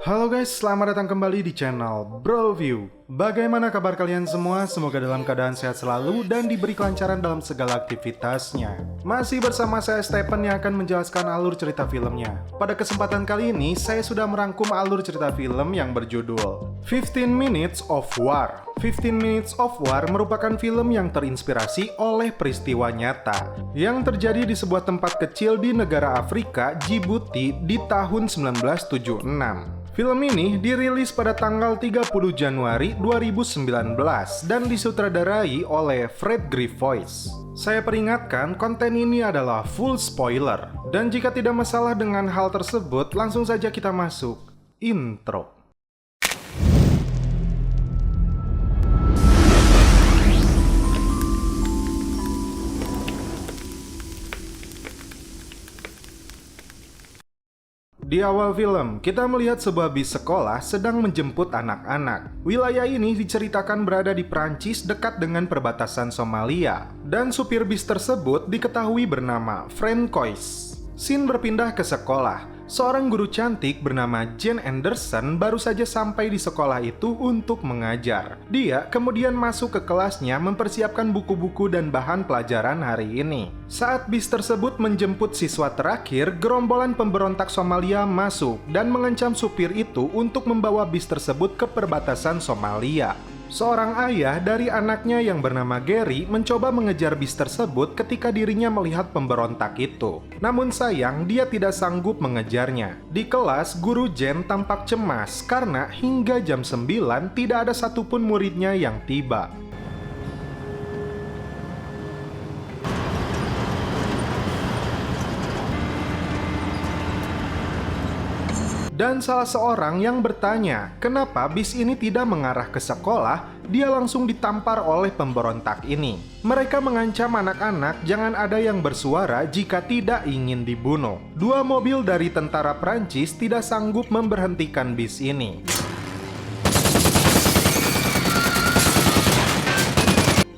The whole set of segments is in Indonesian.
Halo guys, selamat datang kembali di channel BroView. Bagaimana kabar kalian semua? Semoga dalam keadaan sehat selalu dan diberi kelancaran dalam segala aktivitasnya. Masih bersama saya Stephen yang akan menjelaskan alur cerita filmnya. Pada kesempatan kali ini, saya sudah merangkum alur cerita film yang berjudul 15 Minutes of War. 15 Minutes of War merupakan film yang terinspirasi oleh peristiwa nyata yang terjadi di sebuah tempat kecil di negara Afrika, Djibouti, di tahun 1976. Film ini dirilis pada tanggal 30 Januari 2019 dan disutradarai oleh Fred Grifols. Saya peringatkan, konten ini adalah full spoiler. Dan jika tidak masalah dengan hal tersebut, langsung saja kita masuk intro. Di awal film, kita melihat sebuah bis sekolah sedang menjemput anak-anak. Wilayah ini diceritakan berada di Prancis dekat dengan perbatasan Somalia. Dan supir bis tersebut diketahui bernama Francois. Scene berpindah ke sekolah. Seorang guru cantik bernama Jane Anderson baru saja sampai di sekolah itu untuk mengajar. Dia kemudian masuk ke kelasnya mempersiapkan buku-buku dan bahan pelajaran hari ini. Saat bis tersebut menjemput siswa terakhir, gerombolan pemberontak Somalia masuk dan mengancam supir itu untuk membawa bis tersebut ke perbatasan Somalia. Seorang ayah dari anaknya yang bernama Gary mencoba mengejar bis tersebut ketika dirinya melihat pemberontak itu. Namun sayang, dia tidak sanggup mengejarnya. Di kelas, guru Jen tampak cemas karena hingga jam 9 tidak ada satupun muridnya yang tiba. Dan salah seorang yang bertanya, kenapa bis ini tidak mengarah ke sekolah, dia langsung ditampar oleh pemberontak ini. Mereka mengancam anak-anak jangan ada yang bersuara jika tidak ingin dibunuh. Dua mobil dari tentara Prancis tidak sanggup memberhentikan bis ini.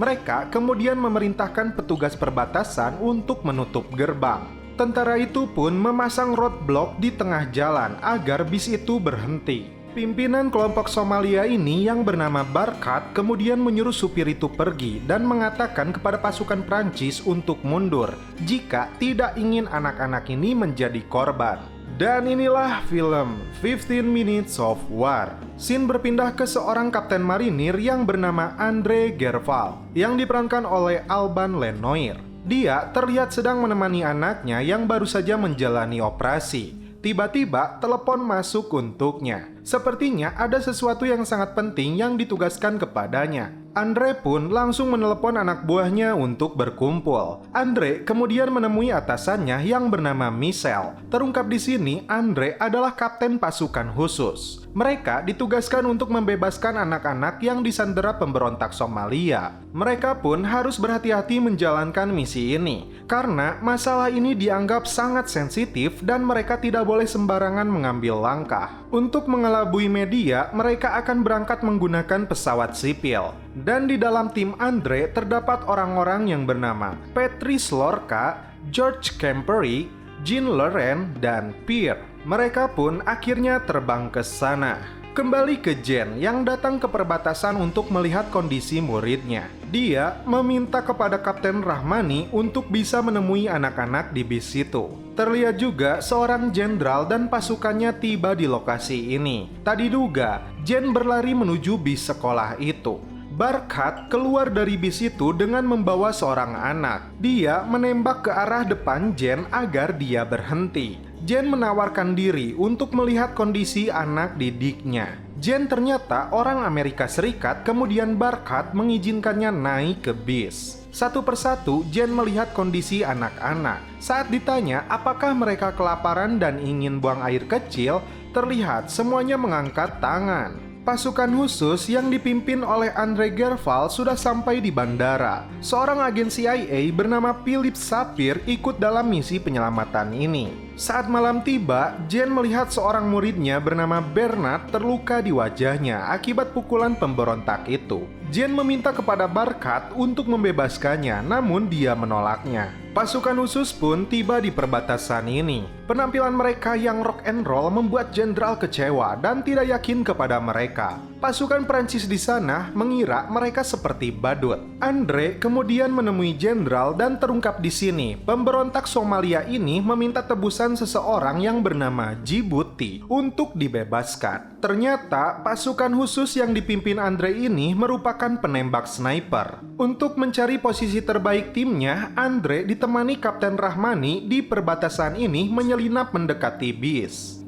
Mereka kemudian memerintahkan petugas perbatasan untuk menutup gerbang. Tentara itu pun memasang roadblock di tengah jalan agar bis itu berhenti. Pimpinan kelompok Somalia ini yang bernama Barkat kemudian menyuruh supir itu pergi dan mengatakan kepada pasukan Prancis untuk mundur jika tidak ingin anak-anak ini menjadi korban. Dan inilah film 15 Minutes of War. Scene berpindah ke seorang kapten marinir yang bernama André Gerval yang diperankan oleh Alban Lenoir. Dia terlihat sedang menemani anaknya yang baru saja menjalani operasi. Tiba-tiba telepon masuk untuknya. Sepertinya ada sesuatu yang sangat penting yang ditugaskan kepadanya. Andre pun langsung menelepon anak buahnya untuk berkumpul. Andre kemudian menemui atasannya yang bernama Michel. Terungkap di sini, Andre adalah kapten pasukan khusus. Mereka ditugaskan untuk membebaskan anak-anak yang disandera pemberontak Somalia. Mereka pun harus berhati-hati menjalankan misi ini, karena masalah ini dianggap sangat sensitif dan mereka tidak boleh sembarangan mengambil langkah. Untuk mengelabui media, mereka akan berangkat menggunakan pesawat sipil. Dan di dalam tim Andre terdapat orang-orang yang bernama Patrice Lorca, George Campery, Jean Laurent, dan Pierre. Mereka pun akhirnya terbang ke sana. Kembali ke Jen yang datang ke perbatasan untuk melihat kondisi muridnya. Dia meminta kepada Kapten Rahmani untuk bisa menemui anak-anak di bis itu. Terlihat juga seorang jenderal dan pasukannya tiba di lokasi ini. Tak diduga, Jen berlari menuju bis sekolah itu. Barkat keluar dari bis itu dengan membawa seorang anak. Dia menembak ke arah depan Jen agar dia berhenti. Jen menawarkan diri untuk melihat kondisi anak didiknya. Jen ternyata orang Amerika Serikat, kemudian Barkat mengizinkannya naik ke bis. Satu persatu, Jen melihat kondisi anak-anak. Saat ditanya apakah mereka kelaparan dan ingin buang air kecil, terlihat semuanya mengangkat tangan. Pasukan khusus yang dipimpin oleh André Gerval sudah sampai di bandara. Seorang agen CIA bernama Philip Sapir ikut dalam misi penyelamatan ini. Saat malam tiba, Jen melihat seorang muridnya bernama Bernard terluka di wajahnya akibat pukulan pemberontak itu. Jen meminta kepada Barkat untuk membebaskannya, namun dia menolaknya. Pasukan khusus pun tiba di perbatasan ini. Penampilan mereka yang rock and roll membuat jenderal kecewa dan tidak yakin kepada mereka. Pasukan Prancis di sana mengira mereka seperti badut. Andre kemudian menemui jenderal dan terungkap di sini, pemberontak Somalia ini meminta tebusan seseorang yang bernama Djibouti untuk dibebaskan. Ternyata pasukan khusus yang dipimpin Andre ini merupakan penembak sniper. Untuk mencari posisi terbaik timnya, Andre ditemani Kapten Rahmani di perbatasan ini menyelinap mendekati bis.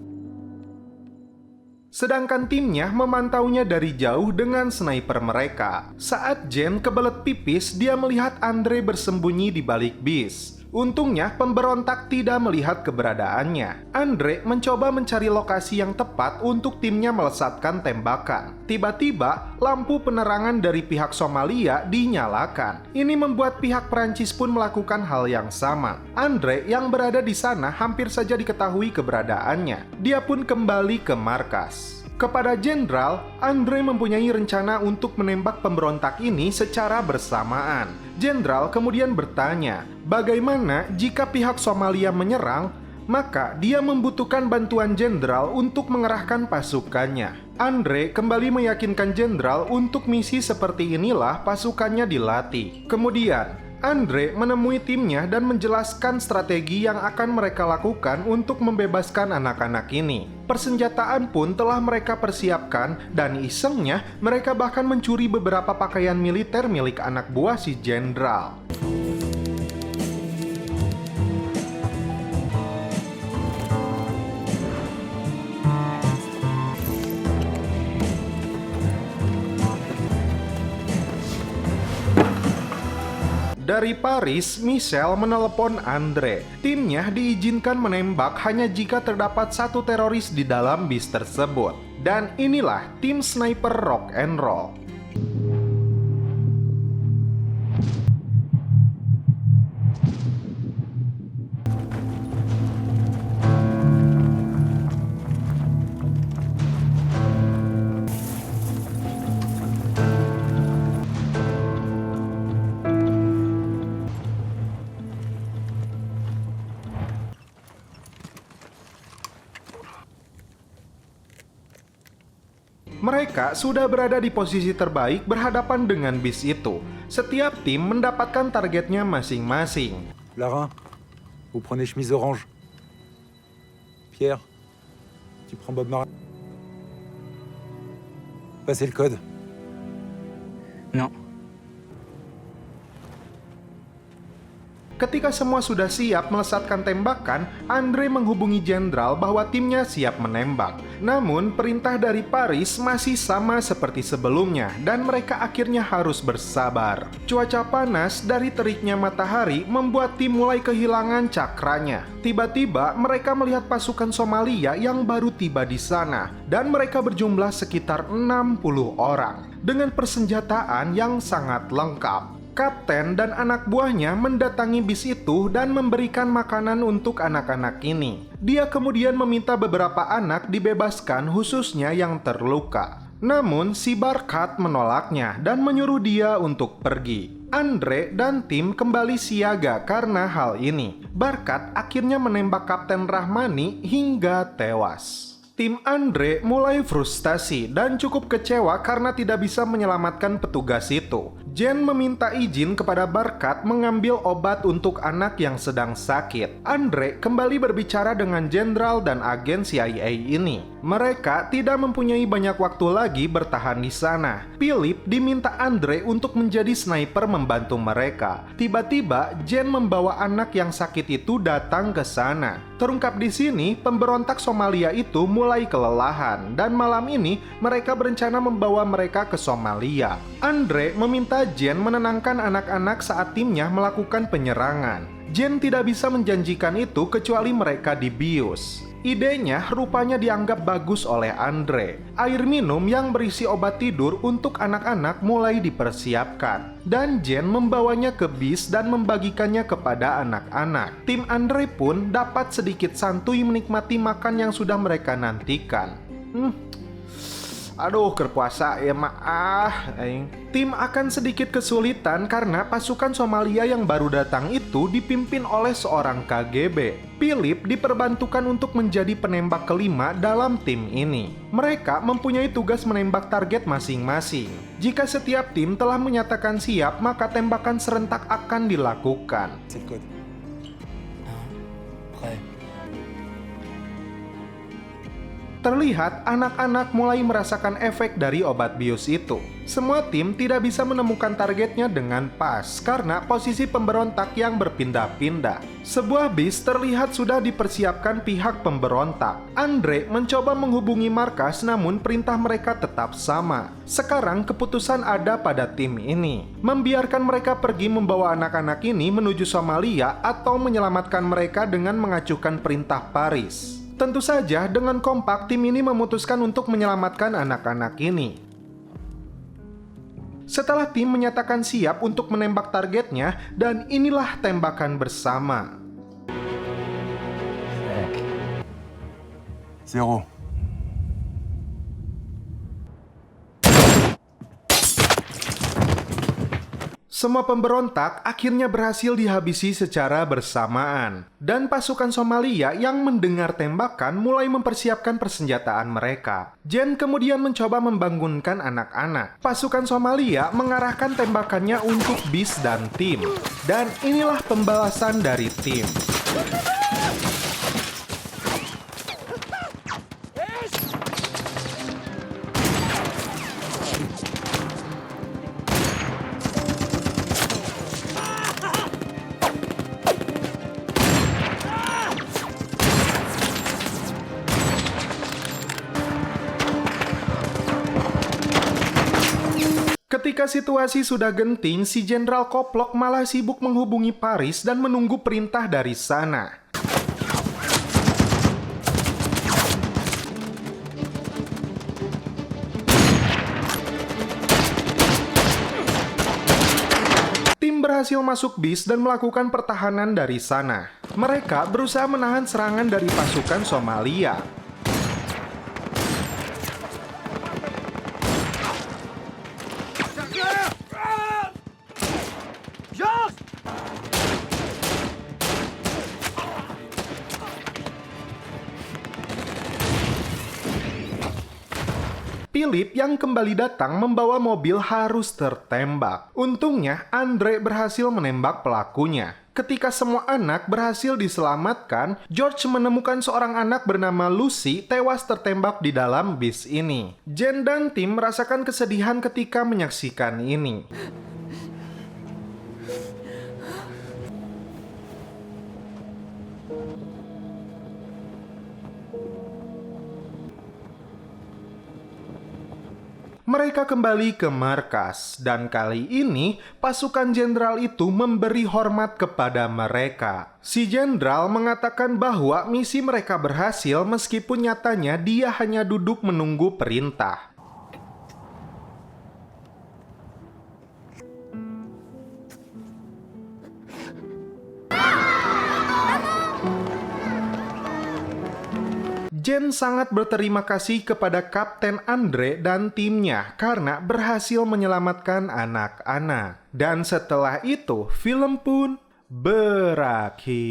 Sedangkan timnya memantaunya dari jauh dengan sniper mereka. Saat Jen kebelet pipis, dia melihat Andre bersembunyi di balik bis. Untungnya pemberontak tidak melihat keberadaannya. Andre mencoba mencari lokasi yang tepat untuk timnya melesatkan tembakan. Tiba-tiba, lampu penerangan dari pihak Somalia dinyalakan. Ini membuat pihak Prancis pun melakukan hal yang sama. Andre yang berada di sana hampir saja diketahui keberadaannya. Dia pun kembali ke markas. Kepada jenderal, Andre mempunyai rencana untuk menembak pemberontak ini secara bersamaan. Jenderal kemudian bertanya, bagaimana jika pihak Somalia menyerang, maka dia membutuhkan bantuan jenderal untuk mengerahkan pasukannya. Andre kembali meyakinkan jenderal untuk misi seperti inilah pasukannya dilatih. Kemudian, Andre menemui timnya dan menjelaskan strategi yang akan mereka lakukan untuk membebaskan anak-anak ini. Persenjataan pun telah mereka persiapkan dan isengnya mereka bahkan mencuri beberapa pakaian militer milik anak buah si jenderal. Dari Paris, Michel menelepon Andre. Timnya diizinkan menembak hanya jika terdapat satu teroris di dalam bis tersebut. Dan inilah tim sniper rock and roll. Mereka sudah berada di posisi terbaik berhadapan dengan bis itu. Setiap tim mendapatkan targetnya masing-masing. Larin, vous prenez chemise orange. Pierre, tu prends Bob Marley. Passez le code. Non. Ketika semua sudah siap melesatkan tembakan, Andre menghubungi jenderal bahwa timnya siap menembak. Namun, perintah dari Paris masih sama seperti sebelumnya dan mereka akhirnya harus bersabar. Cuaca panas dari teriknya matahari membuat tim mulai kehilangan cakranya. Tiba-tiba, mereka melihat pasukan Somalia yang baru tiba di sana dan mereka berjumlah sekitar 60 orang dengan persenjataan yang sangat lengkap. Kapten dan anak buahnya mendatangi bis itu dan memberikan makanan untuk anak-anak ini. Dia kemudian meminta beberapa anak dibebaskan, khususnya yang terluka. Namun, si Barkat menolaknya dan menyuruh dia untuk pergi. Andre dan tim kembali siaga karena hal ini. Barkat akhirnya menembak Kapten Rahmani hingga tewas. Tim Andre mulai frustasi dan cukup kecewa karena tidak bisa menyelamatkan petugas itu. Jen meminta izin kepada Barkat mengambil obat untuk anak yang sedang sakit. Andre kembali berbicara dengan jenderal dan agen CIA ini. Mereka tidak mempunyai banyak waktu lagi bertahan di sana. Philip diminta Andre untuk menjadi sniper membantu mereka. Tiba-tiba, Jen membawa anak yang sakit itu datang ke sana. Terungkap di sini, pemberontak Somalia itu mulai kelelahan dan malam ini mereka berencana membawa mereka ke Somalia. Andre meminta Jen menenangkan anak-anak saat timnya melakukan penyerangan. Jen tidak bisa menjanjikan itu kecuali mereka dibius. Idenya rupanya dianggap bagus oleh Andre. Air minum yang berisi obat tidur untuk anak-anak mulai dipersiapkan. Dan Jen membawanya ke bis dan membagikannya kepada anak-anak. Tim Andre pun dapat sedikit santuy menikmati makan yang sudah mereka nantikan. Aduh, kerpuasa ya maaf. Tim akan sedikit kesulitan karena pasukan Somalia yang baru datang itu dipimpin oleh seorang KGB. Philip diperbantukan untuk menjadi penembak kelima dalam tim ini. Mereka mempunyai tugas menembak target masing-masing. Jika setiap tim telah menyatakan siap, maka tembakan serentak akan dilakukan. C'est le code. Prêt. Terlihat anak-anak mulai merasakan efek dari obat bius itu. Semua tim tidak bisa menemukan targetnya dengan pas karena posisi pemberontak yang berpindah-pindah. Sebuah bis terlihat sudah dipersiapkan pihak pemberontak. Andre mencoba menghubungi markas namun perintah mereka tetap sama. Sekarang keputusan ada pada tim ini. Membiarkan mereka pergi membawa anak-anak ini menuju Somalia atau menyelamatkan mereka dengan mengacuhkan perintah Paris. Tentu saja dengan kompak tim ini memutuskan untuk menyelamatkan anak-anak ini. Setelah tim menyatakan siap untuk menembak targetnya, dan inilah tembakan bersama. 0. Semua pemberontak akhirnya berhasil dihabisi secara bersamaan. Dan pasukan Somalia yang mendengar tembakan mulai mempersiapkan persenjataan mereka. Jen kemudian mencoba membangunkan anak-anak. Pasukan Somalia mengarahkan tembakannya untuk bis dan tim. Dan inilah pembalasan dari tim. Ketika situasi sudah genting, si Jenderal Koplok malah sibuk menghubungi Paris dan menunggu perintah dari sana. Tim berhasil masuk bis dan melakukan pertahanan dari sana. Mereka berusaha menahan serangan dari pasukan Somalia. Philip yang kembali datang membawa mobil harus tertembak. Untungnya, Andre berhasil menembak pelakunya. Ketika semua anak berhasil diselamatkan, George menemukan seorang anak bernama Lucy tewas tertembak di dalam bis ini. Jen dan tim merasakan kesedihan ketika menyaksikan ini. Mereka kembali ke markas, dan kali ini pasukan jenderal itu memberi hormat kepada mereka. Si jenderal mengatakan bahwa misi mereka berhasil meskipun nyatanya dia hanya duduk menunggu perintah. Jen sangat berterima kasih kepada Kapten Andre dan timnya karena berhasil menyelamatkan anak-anak. Dan setelah itu, film pun berakhir.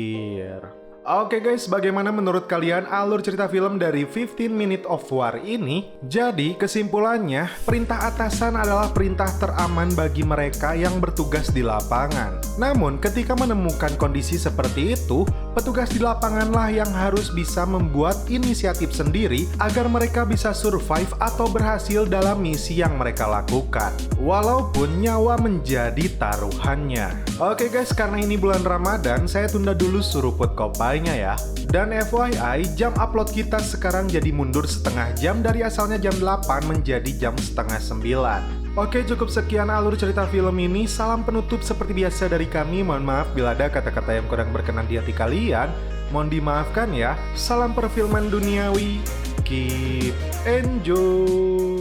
Oke guys, bagaimana menurut kalian alur cerita film dari 15 Minutes of War ini? Jadi kesimpulannya, perintah atasan adalah perintah teraman bagi mereka yang bertugas di lapangan. Namun ketika menemukan kondisi seperti itu, petugas di lapanganlah yang harus bisa membuat inisiatif sendiri agar mereka bisa survive atau berhasil dalam misi yang mereka lakukan. Walaupun nyawa menjadi taruhannya. Oke guys, karena ini bulan Ramadan, saya tunda dulu suruput kopainya ya. Dan FYI, jam upload kita sekarang jadi mundur setengah jam dari asalnya jam 8 menjadi jam setengah 9. Oke, cukup sekian alur cerita film ini. Salam penutup seperti biasa dari kami. Mohon maaf bila ada kata-kata yang kurang berkenan di hati kalian. Mohon dimaafkan ya. Salam perfilman duniawi. Keep enjoy.